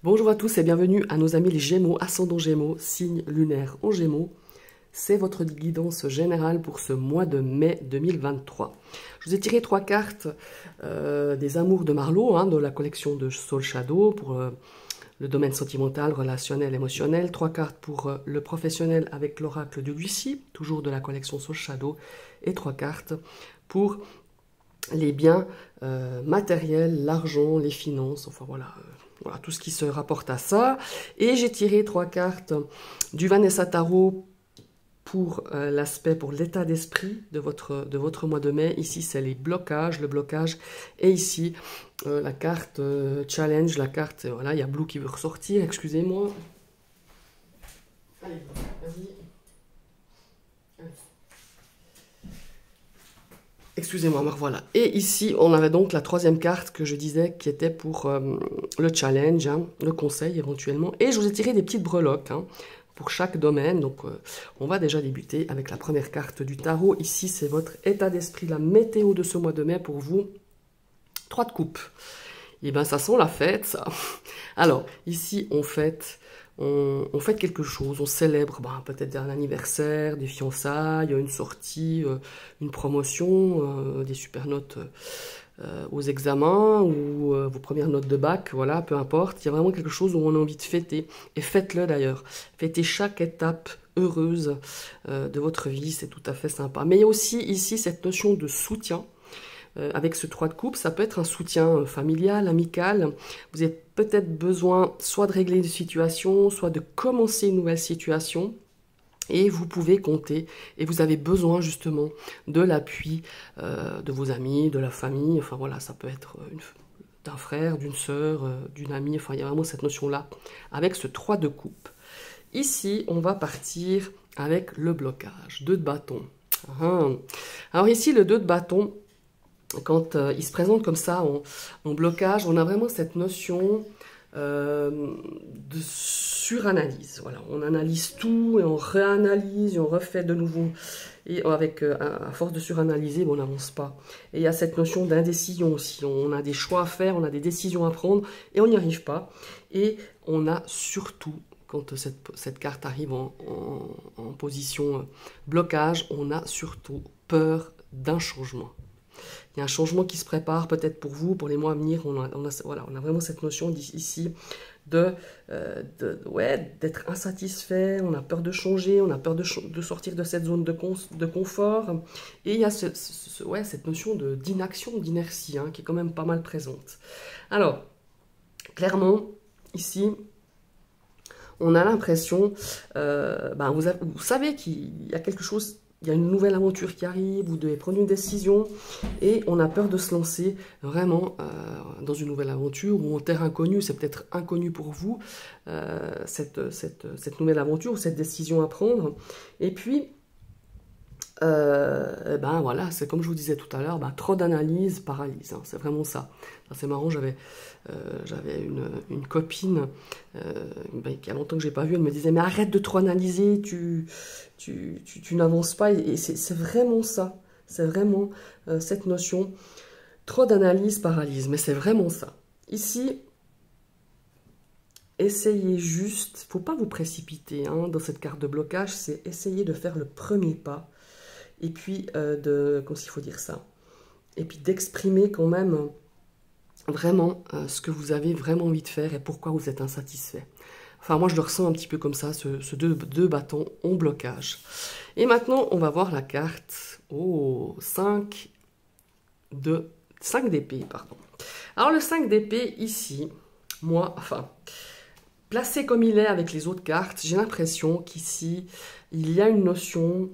Bonjour à tous et bienvenue à nos amis les Gémeaux, ascendant Gémeaux, signe lunaire en Gémeaux. C'est votre guidance générale pour ce mois de mai 2023. Je vous ai tiré 3 cartes des amours de Marlowe, de la collection de Soul Shadow pour le domaine sentimental, relationnel, émotionnel. 3 cartes pour le professionnel avec l'oracle de Lucie, toujours de la collection Soul Shadow. Et 3 cartes pour les biens matériels, l'argent, les finances, enfin voilà, voilà, tout ce qui se rapporte à ça. Et j'ai tiré 3 cartes du Vanessa Tarot pour l'aspect, pour l'état d'esprit de votre mois de mai. Ici, c'est les blocages, le blocage. Et ici, la carte challenge, la carte, voilà, il y a Blue qui veut ressortir, excusez-moi. Allez, vas-y. Excusez-moi, me revoilà. Et ici, on avait donc la 3e carte que je disais qui était pour le challenge, le conseil éventuellement. Et je vous ai tiré des petites breloques pour chaque domaine. Donc, on va déjà débuter avec la première carte du tarot. Ici, c'est votre état d'esprit, la météo de ce mois de mai pour vous. 3 de coupe. Et bien, ça sent la fête, ça. Alors, ici, on fête quelque chose, on célèbre peut-être un anniversaire, des fiançailles, une sortie, une promotion, des super notes aux examens ou vos premières notes de bac, voilà, peu importe. Il y a vraiment quelque chose où on a envie de fêter. Et faites-le d'ailleurs. Fêtez chaque étape heureuse de votre vie, c'est tout à fait sympa. Mais il y a aussi ici cette notion de soutien. Avec ce 3 de coupe, ça peut être un soutien familial, amical. Vous avez peut-être besoin soit de régler une situation, soit de commencer une nouvelle situation. Et vous pouvez compter, et vous avez besoin justement de l'appui de vos amis, de la famille. Enfin voilà, ça peut être d'un frère, d'une sœur, d'une amie. Enfin, il y a vraiment cette notion-là avec ce 3 de coupe. Ici, on va partir avec le blocage. 2 de bâton. Alors ici, le 2 de bâton, quand il se présente comme ça en blocage, on a vraiment cette notion de suranalyse. Voilà, on analyse tout et on réanalyse et on refait de nouveau. Et avec, à force de suranalyser, on n'avance pas. Et il y a cette notion d'indécision aussi. On a des choix à faire, on a des décisions à prendre et on n'y arrive pas. Et on a surtout, quand cette carte arrive en position blocage, on a surtout peur d'un changement. Il y a un changement qui se prépare peut-être pour vous, pour les mois à venir. On a vraiment cette notion ici d'être insatisfait, on a peur de changer, on a peur de sortir de cette zone de confort. Et il y a cette notion d'inaction, d'inertie, qui est quand même pas mal présente. Alors, clairement, ici, on a l'impression, vous savez qu'il y a quelque chose. Il y a une nouvelle aventure qui arrive, vous devez prendre une décision et on a peur de se lancer vraiment dans une nouvelle aventure ou en terre inconnue. C'est peut-être inconnu pour vous, cette nouvelle aventure ou cette décision à prendre. Et puis, voilà, c'est comme je vous disais tout à l'heure, trop d'analyse paralyse, c'est vraiment ça. C'est marrant, j'avais une copine qu'il y a longtemps que je n'ai pas vue, elle me disait mais arrête de trop analyser, tu n'avances pas, et c'est vraiment ça, c'est vraiment cette notion, trop d'analyse paralyse, mais c'est vraiment ça. Ici, essayez juste, il ne faut pas vous précipiter dans cette carte de blocage, c'est essayer de faire le premier pas. Et puis, comment il faut dire ça? Et puis d'exprimer quand même vraiment ce que vous avez vraiment envie de faire et pourquoi vous êtes insatisfait. Enfin, moi, je le ressens un petit peu comme ça, ce deux bâtons en blocage. Et maintenant, on va voir la carte. Oh, 5 d'épée, pardon. Alors, le 5 d'épée, ici, placé comme il est avec les autres cartes, j'ai l'impression qu'ici, il y a une notion...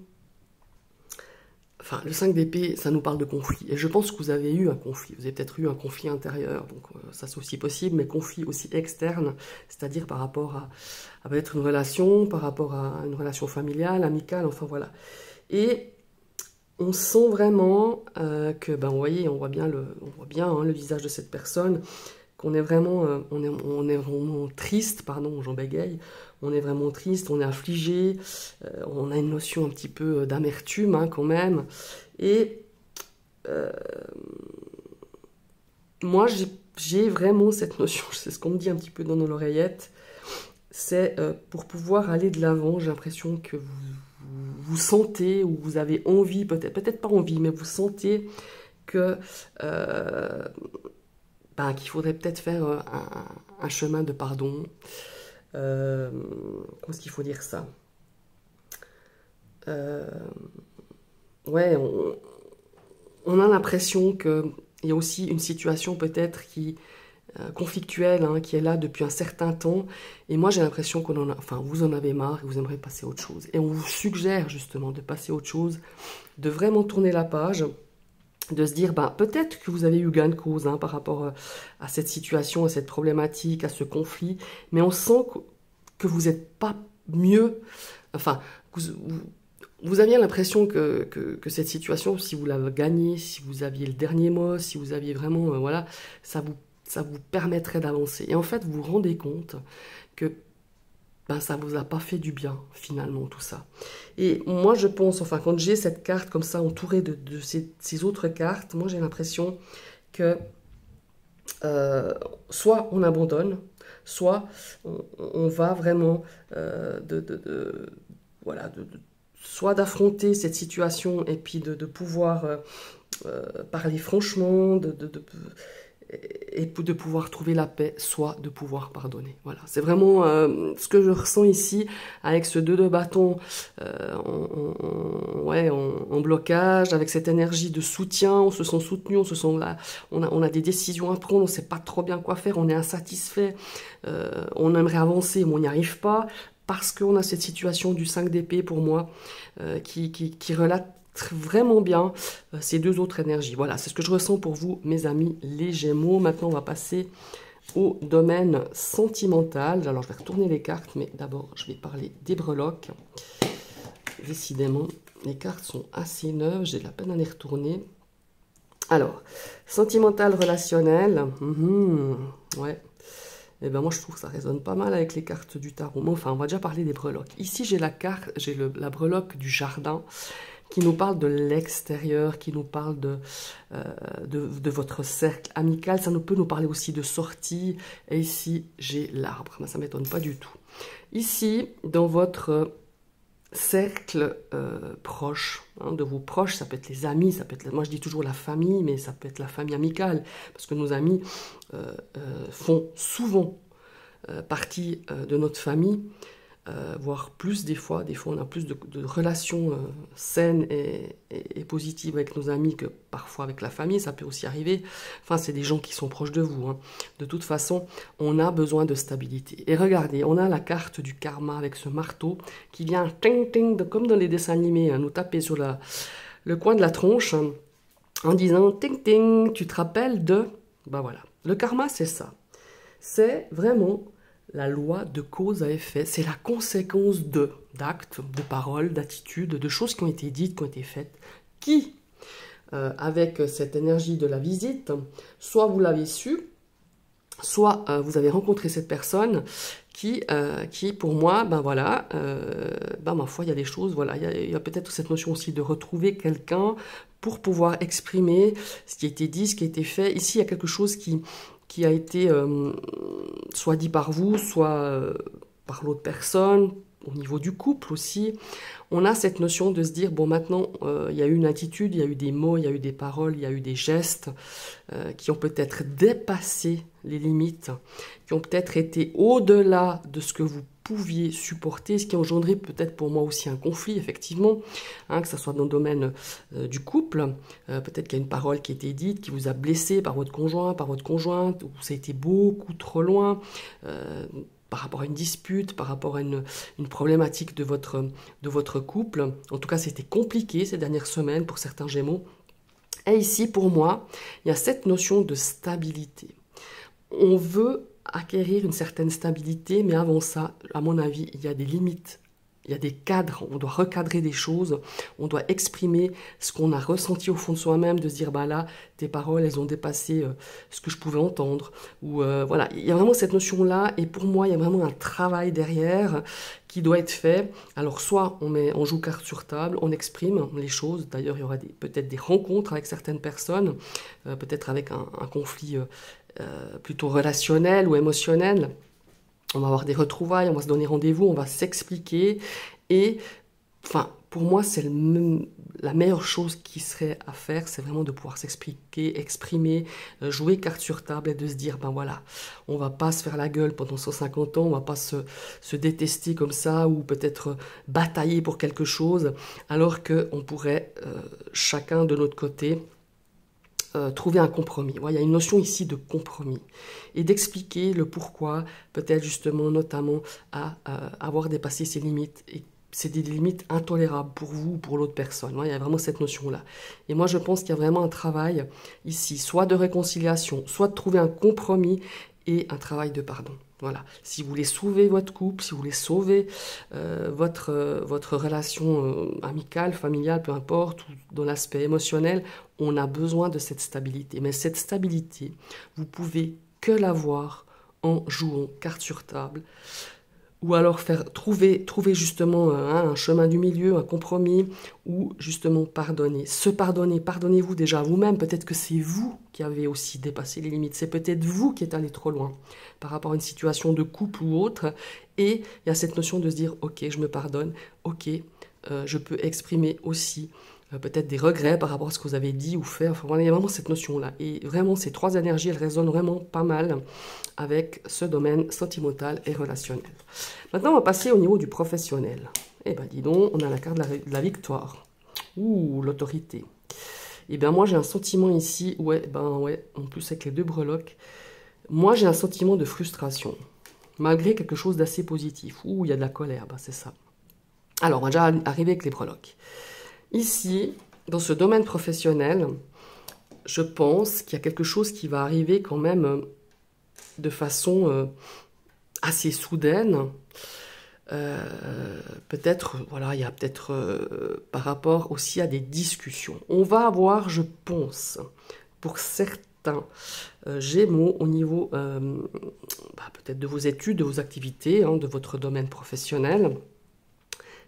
Enfin, le 5 d'épée, ça nous parle de conflit. Et je pense que vous avez eu un conflit. Vous avez peut-être eu un conflit intérieur. Donc, ça, c'est aussi possible. Mais conflit aussi externe. C'est-à-dire par rapport à peut-être une relation, par rapport à une relation familiale, amicale. Enfin, voilà. Et on sent vraiment que, vous voyez, on voit bien le visage de cette personne. Qu'on est vraiment, on est vraiment triste, pardon, j'en bégaye, on est vraiment triste, on est affligé, on a une notion un petit peu d'amertume quand même, et moi j'ai vraiment cette notion, c'est ce qu'on me dit un petit peu dans l'oreillette, c'est pour pouvoir aller de l'avant, j'ai l'impression que vous sentez ou vous avez envie, peut-être pas envie, mais vous sentez que qu'il faudrait peut-être faire un chemin de pardon. Comment est-ce qu'il faut dire ça? Ouais, on a l'impression qu'il y a aussi une situation peut-être qui conflictuelle, hein, qui est là depuis un certain temps. Et moi, j'ai l'impression vous en avez marre et vous aimeriez passer à autre chose. Et on vous suggère justement de passer à autre chose, de vraiment tourner la page, de se dire, peut-être que vous avez eu gain de cause par rapport à cette situation, à cette problématique, à ce conflit, mais on sent que vous n'êtes pas mieux, enfin, vous aviez l'impression que cette situation, si vous l'avez gagnée, si vous aviez le dernier mot, si vous aviez vraiment, ça vous permettrait d'avancer. Et en fait, vous vous rendez compte que ça vous a pas fait du bien, finalement, tout ça. Et moi, je pense, quand j'ai cette carte comme ça, entourée de ces autres cartes, moi, j'ai l'impression que soit on abandonne, soit on va vraiment soit d'affronter cette situation et puis de pouvoir parler franchement, et de pouvoir trouver la paix, soit de pouvoir pardonner. Voilà, c'est vraiment ce que je ressens ici avec ce 2 de bâton en blocage, avec cette énergie de soutien, on se sent soutenu, on se sent là, on a des décisions à prendre, on ne sait pas trop bien quoi faire, on est insatisfait, on aimerait avancer, mais on n'y arrive pas, parce qu'on a cette situation du 5 d'épée pour moi, qui relate vraiment bien ces 2 autres énergies. Voilà, c'est ce que je ressens pour vous, mes amis les Gémeaux. Maintenant, on va passer au domaine sentimental. Alors, je vais retourner les cartes, mais d'abord, je vais parler des breloques. Décidément, les cartes sont assez neuves, j'ai de la peine à les retourner. Alors, sentimental, relationnel, ouais. Et moi, je trouve que ça résonne pas mal avec les cartes du tarot. Mais enfin, on va déjà parler des breloques. Ici, j'ai la breloque du jardin, qui nous parle de l'extérieur, qui nous parle de votre cercle amical. Ça peut nous parler aussi de sortie. Et ici, j'ai l'arbre. Ça ne m'étonne pas du tout. Ici, dans votre cercle proche, de vos proches, ça peut être les amis, ça peut être, moi je dis toujours la famille, mais ça peut être la famille amicale, parce que nos amis font souvent partie de notre famille, voire plus des fois on a plus de relations saines et positives avec nos amis que parfois avec la famille, ça peut aussi arriver. Enfin, c'est des gens qui sont proches de vous. De toute façon, on a besoin de stabilité. Et regardez, on a la carte du karma avec ce marteau qui vient, ting, ting, comme dans les dessins animés, nous taper sur le coin de la tronche en disant, ting, ting, tu te rappelles de... voilà, le karma, c'est ça. C'est vraiment la loi de cause à effet, c'est la conséquence d'actes, de paroles, d'attitudes, de choses qui ont été dites, qui ont été faites, qui, avec cette énergie de la visite, soit vous l'avez su, soit vous avez rencontré cette personne qui pour moi, ma foi, il y a des choses, voilà, il y a peut-être cette notion aussi de retrouver quelqu'un pour pouvoir exprimer ce qui a été dit, ce qui a été fait. Ici, il y a quelque chose qui a été soit dit par vous, soit par l'autre personne, au niveau du couple aussi. On a cette notion de se dire, bon, maintenant, il y a eu une attitude, il y a eu des mots, il y a eu des paroles, il y a eu des gestes qui ont peut-être dépassé les limites, qui ont peut-être été au-delà de ce que vous pouviez supporter, ce qui a engendré peut-être pour moi aussi un conflit, effectivement, que ce soit dans le domaine du couple, peut-être qu'il y a une parole qui a été dite, qui vous a blessé par votre conjoint, par votre conjointe, ou ça a été beaucoup trop loin, par rapport à une dispute, par rapport à une problématique de votre couple. En tout cas, c'était compliqué ces dernières semaines pour certains Gémeaux. Et ici, pour moi, il y a cette notion de stabilité. On veut acquérir une certaine stabilité, mais avant ça, à mon avis, il y a des limites, il y a des cadres, on doit recadrer des choses, on doit exprimer ce qu'on a ressenti au fond de soi-même, de se dire, là, tes paroles, elles ont dépassé ce que je pouvais entendre. Ou voilà, il y a vraiment cette notion-là, et pour moi, il y a vraiment un travail derrière qui doit être fait. Alors, soit on joue carte sur table, on exprime les choses. D'ailleurs, il y aura peut-être des rencontres avec certaines personnes, peut-être avec un conflit plutôt relationnel ou émotionnel. On va avoir des retrouvailles, on va se donner rendez-vous, on va s'expliquer. Et enfin, pour moi, c'est la meilleure chose qui serait à faire, c'est vraiment de pouvoir s'expliquer, exprimer, jouer carte sur table et de se dire, ben voilà, on va pas se faire la gueule pendant 150 ans, on va pas se détester comme ça ou peut-être batailler pour quelque chose, alors qu'on pourrait chacun de notre côté trouver un compromis. Ouais, il y a une notion ici de compromis et d'expliquer le pourquoi, peut-être justement notamment à avoir dépassé ses limites et c'est des limites intolérables pour vous ou pour l'autre personne. Ouais, il y a vraiment cette notion-là. Et moi, je pense qu'il y a vraiment un travail ici, soit de réconciliation, soit de trouver un compromis et un travail de pardon. Voilà. Si vous voulez sauver votre couple, si vous voulez sauver votre relation amicale, familiale, peu importe, ou dans l'aspect émotionnel, on a besoin de cette stabilité. Mais cette stabilité, vous pouvez que l'avoir en jouant carte sur table, ou alors trouver justement un chemin du milieu, un compromis, ou justement pardonner. Se pardonner, pardonnez-vous déjà à vous-même. Peut-être que c'est vous qui avez aussi dépassé les limites. C'est peut-être vous qui êtes allé trop loin par rapport à une situation de couple ou autre. Et il y a cette notion de se dire, ok, je me pardonne, ok, je peux exprimer aussi peut-être des regrets par rapport à ce que vous avez dit ou fait. Enfin, voilà, il y a vraiment cette notion-là. Et vraiment, ces trois énergies, elles résonnent vraiment pas mal avec ce domaine sentimental et relationnel. Maintenant, on va passer au niveau du professionnel. Eh bien, dis donc, on a la carte de la victoire. Ouh, l'autorité. Eh bien, moi, j'ai un sentiment ici, ouais, en plus avec les deux breloques, moi, j'ai un sentiment de frustration, malgré quelque chose d'assez positif. Ouh, il y a de la colère, c'est ça. Alors, on va déjà arriver avec les breloques. Ici, dans ce domaine professionnel, je pense qu'il y a quelque chose qui va arriver quand même de façon assez soudaine. Peut-être, voilà, il y a peut-être par rapport aussi à des discussions. On va avoir, je pense, pour certains Gémeaux au niveau peut-être de vos études, de vos activités, de votre domaine professionnel,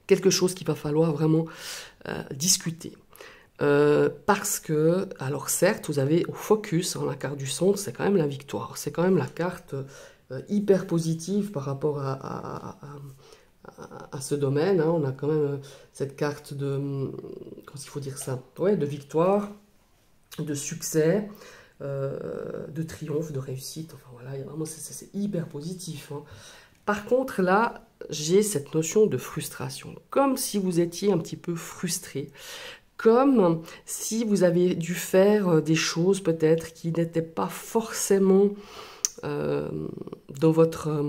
quelque chose qu'il va falloir vraiment discuter. Parce que, alors certes, vous avez au focus, la carte du centre, c'est quand même la victoire. C'est quand même la carte hyper positive par rapport à ce domaine. On a quand même cette carte de, comment il faut dire ça, ouais, de victoire, de succès, de triomphe, de réussite. Enfin voilà, vraiment, c'est hyper positif. Par contre, là, j'ai cette notion de frustration. Comme si vous étiez un petit peu frustré. Comme si vous avez dû faire des choses peut-être qui n'étaient pas forcément dans votre...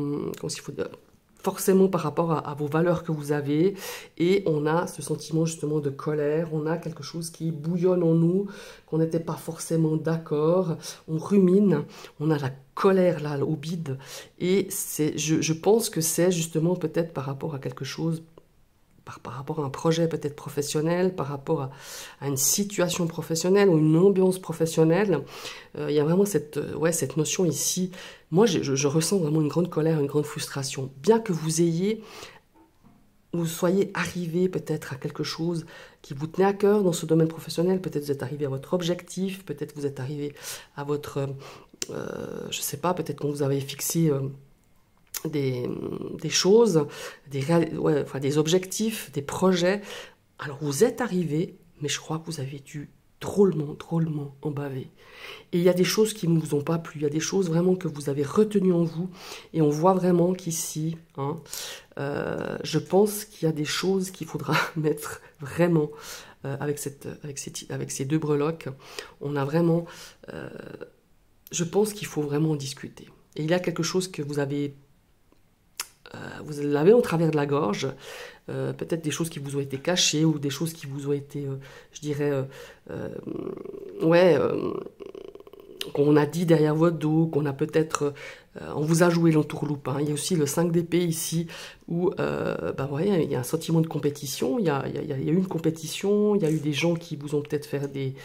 forcément par rapport à vos valeurs que vous avez. Et on a ce sentiment justement de colère. On a quelque chose qui bouillonne en nous, qu'on n'était pas forcément d'accord. On rumine. On a la colère là, au bide. Et je pense que c'est justement peut-être par rapport à quelque chose... Par rapport à un projet peut-être professionnel, par rapport à une situation professionnelle ou une ambiance professionnelle. Il y a vraiment cette notion ici. Moi, je ressens vraiment une grande colère, une grande frustration. Bien que vous soyez arrivé peut-être à quelque chose qui vous tenait à cœur dans ce domaine professionnel, peut-être vous êtes arrivé à votre objectif, peut-être vous êtes arrivé à votre, je sais pas, peut-être qu'on vous avait fixé... des choses, des objectifs, des projets. Alors vous êtes arrivé, mais je crois que vous avez dû drôlement en baver. Et il y a des choses qui ne vous ont pas plu, il y a des choses vraiment que vous avez retenues en vous, et on voit vraiment qu'ici, je pense qu'il y a des choses qu'il faudra mettre vraiment avec ces deux breloques. On a vraiment, je pense qu'il faut vraiment en discuter. Et il y a quelque chose que vous l'avez en travers de la gorge, peut-être des choses qui vous ont été cachées ou des choses qui vous ont été, je dirais, qu'on a dit derrière votre dos, qu'on a peut-être, on vous a joué l'entourloupe. Il y a aussi le 5 d'épée ici où, il y a un sentiment de compétition, il y a eu une compétition, il y a eu des gens qui vous ont peut-être fait des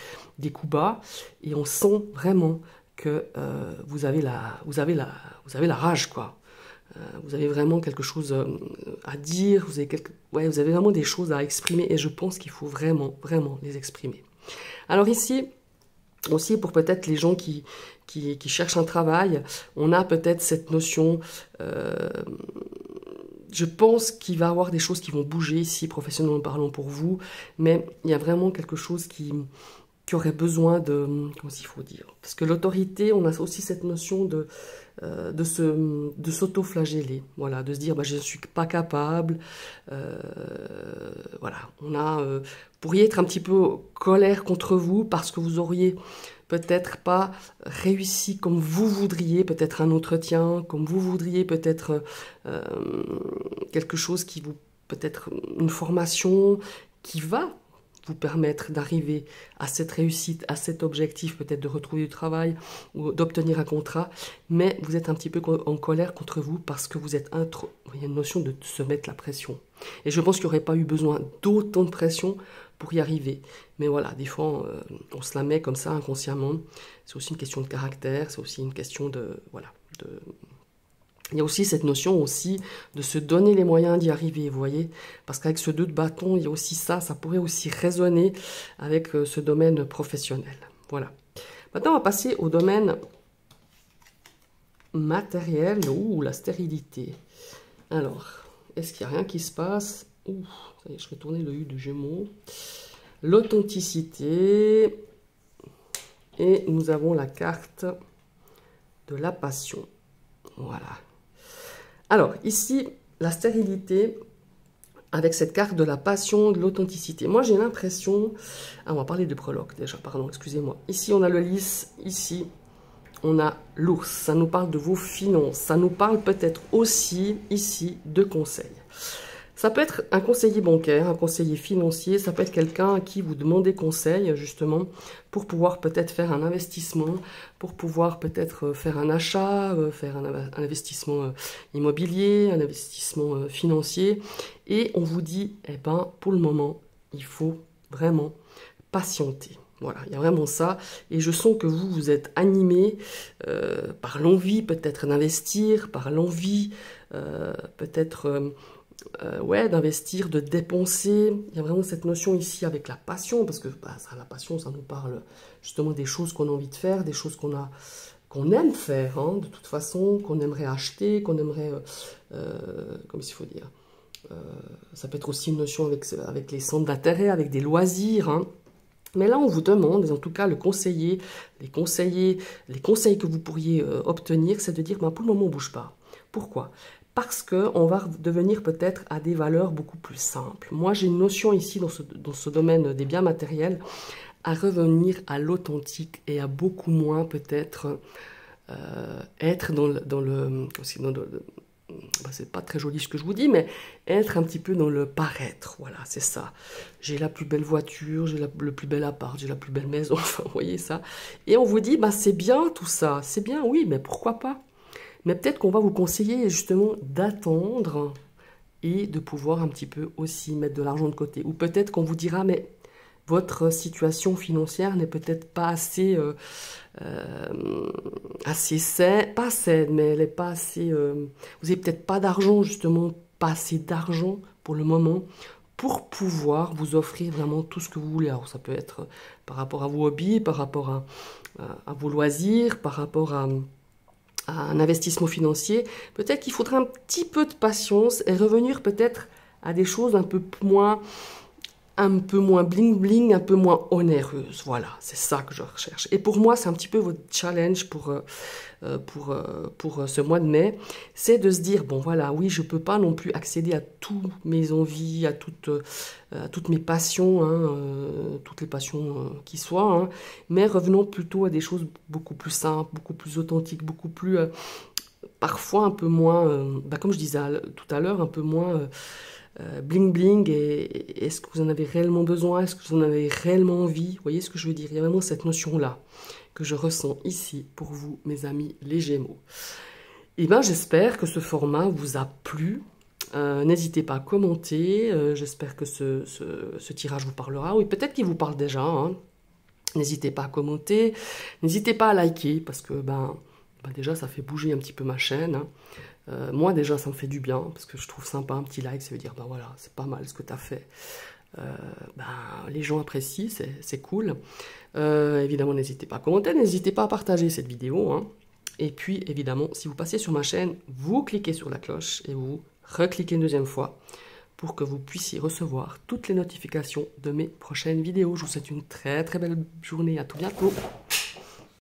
coups bas et on sent vraiment que vous avez la rage, quoi. Vous avez vraiment quelque chose à dire, vous avez vraiment des choses à exprimer et je pense qu'il faut vraiment les exprimer. Alors ici, Aussi pour peut-être les gens qui cherchent un travail, on a peut-être cette notion, je pense qu'il va y avoir des choses qui vont bouger ici, professionnellement parlant pour vous, mais il y a vraiment quelque chose qui aurait besoin de, comment il faut dire, parce que l'autorité, on a aussi cette notion de s'auto-flageller, voilà, de se dire, bah, je ne suis pas capable, voilà, pourriez être un petit peu colère contre vous parce que vous auriez peut-être pas réussi comme vous voudriez, peut-être un entretien, comme vous voudriez, peut-être quelque chose qui vous, peut-être une formation qui va vous permettre d'arriver à cette réussite, à cet objectif, peut-être de retrouver du travail ou d'obtenir un contrat, mais vous êtes un petit peu en colère contre vous parce que vous êtes il y a une notion de se mettre la pression. Et je pense qu'il n'y aurait pas eu besoin d'autant de pression pour y arriver. Mais voilà, des fois, on se la met comme ça inconsciemment. C'est aussi une question de caractère, c'est aussi une question de... Voilà, il y a aussi cette notion aussi de se donner les moyens d'y arriver, vous voyez. Parce qu'avec ce 2 de bâton, il y a aussi ça pourrait aussi résonner avec ce domaine professionnel. Voilà. Maintenant, on va passer au domaine matériel ou la stérilité. Alors, est-ce qu'il n'y a rien qui se passe? Ouh, ça y est, je vais tourner le U de Gémeaux. L'authenticité. Et nous avons la carte de la passion. Voilà. Alors, ici, la stérilité, avec cette carte de la passion, de l'authenticité. Moi, j'ai l'impression... Ah, on va parler de breloque déjà, pardon, excusez-moi. Ici, on a le lys, ici, on a l'ours. Ça nous parle de vos finances. Ça nous parle peut-être aussi, ici, de conseils. Ça peut être un conseiller bancaire, un conseiller financier, ça peut être quelqu'un à qui vous demandez conseil, justement, pour pouvoir peut-être faire un investissement, pour pouvoir peut-être faire un achat, faire un investissement immobilier, un investissement financier. Et on vous dit, eh ben, pour le moment, il faut vraiment patienter. Voilà, il y a vraiment ça. Et je sens que vous êtes animé par l'envie peut-être d'investir, par l'envie peut-être... ouais, d'investir, de dépenser. Il y a vraiment cette notion ici avec la passion, parce que la passion, ça nous parle justement des choses qu'on a envie de faire, des choses qu'on aime faire, hein, de toute façon, qu'on aimerait acheter, qu'on aimerait, comme il faut dire, ça peut être aussi une notion avec les centres d'intérêt, avec des loisirs, hein. Mais là, on vous demande, en tout cas le conseiller, les conseils que vous pourriez obtenir, c'est de dire, ben, pour le moment, on ne bouge pas. Pourquoi? Parce qu'on va devenir peut-être à des valeurs beaucoup plus simples. Moi, j'ai une notion ici, dans ce domaine des biens matériels, à revenir à l'authentique et à beaucoup moins peut-être être c'est pas très joli ce que je vous dis, mais être un petit peu dans le paraître, voilà, c'est ça. J'ai la plus belle voiture, j'ai le plus bel appart, j'ai la plus belle maison, enfin, vous voyez ça. Et on vous dit, bah, c'est bien tout ça, c'est bien, oui, mais pourquoi pas? Mais peut-être qu'on va vous conseiller justement d'attendre et de pouvoir un petit peu aussi mettre de l'argent de côté. Ou peut-être qu'on vous dira, mais votre situation financière n'est peut-être pas assez, saine, pas saine, mais elle n'est pas assez... vous n'avez peut-être pas d'argent, justement, pas assez d'argent pour le moment, pour pouvoir vous offrir vraiment tout ce que vous voulez. Alors ça peut être par rapport à vos hobbies, par rapport à vos loisirs, par rapport à un investissement financier. Peut-être qu'il faudra un petit peu de patience et revenir peut-être à des choses un peu moins bling bling, un peu moins onéreuse. Voilà, c'est ça que je recherche. Et pour moi, c'est un petit peu votre challenge pour ce mois de mai, c'est de se dire, bon voilà, oui, je ne peux pas non plus accéder à toutes mes envies, à toutes mes passions, hein, toutes les passions qui soient, hein, mais revenons plutôt à des choses beaucoup plus simples, beaucoup plus authentiques, beaucoup plus, parfois un peu moins, comme je disais tout à l'heure, un peu moins... bling bling, et est-ce que vous en avez réellement besoin, est-ce que vous en avez réellement envie, vous voyez ce que je veux dire, il y a vraiment cette notion-là que je ressens ici pour vous, mes amis les Gémeaux. Et bien j'espère que ce format vous a plu, n'hésitez pas à commenter, j'espère que ce tirage vous parlera, oui peut-être qu'il vous parle déjà, hein. N'hésitez pas à commenter, n'hésitez pas à liker, parce que déjà ça fait bouger un petit peu ma chaîne, hein. Moi déjà ça me fait du bien parce que je trouve sympa un petit like, ça veut dire voilà c'est pas mal ce que tu as fait, ben, les gens apprécient, c'est cool. Évidemment, n'hésitez pas à commenter, n'hésitez pas à partager cette vidéo, hein. Et puis, évidemment, si vous passez sur ma chaîne, vous cliquez sur la cloche et vous recliquez une deuxième fois pour que vous puissiez recevoir toutes les notifications de mes prochaines vidéos. Je vous souhaite une très très belle journée. À tout bientôt.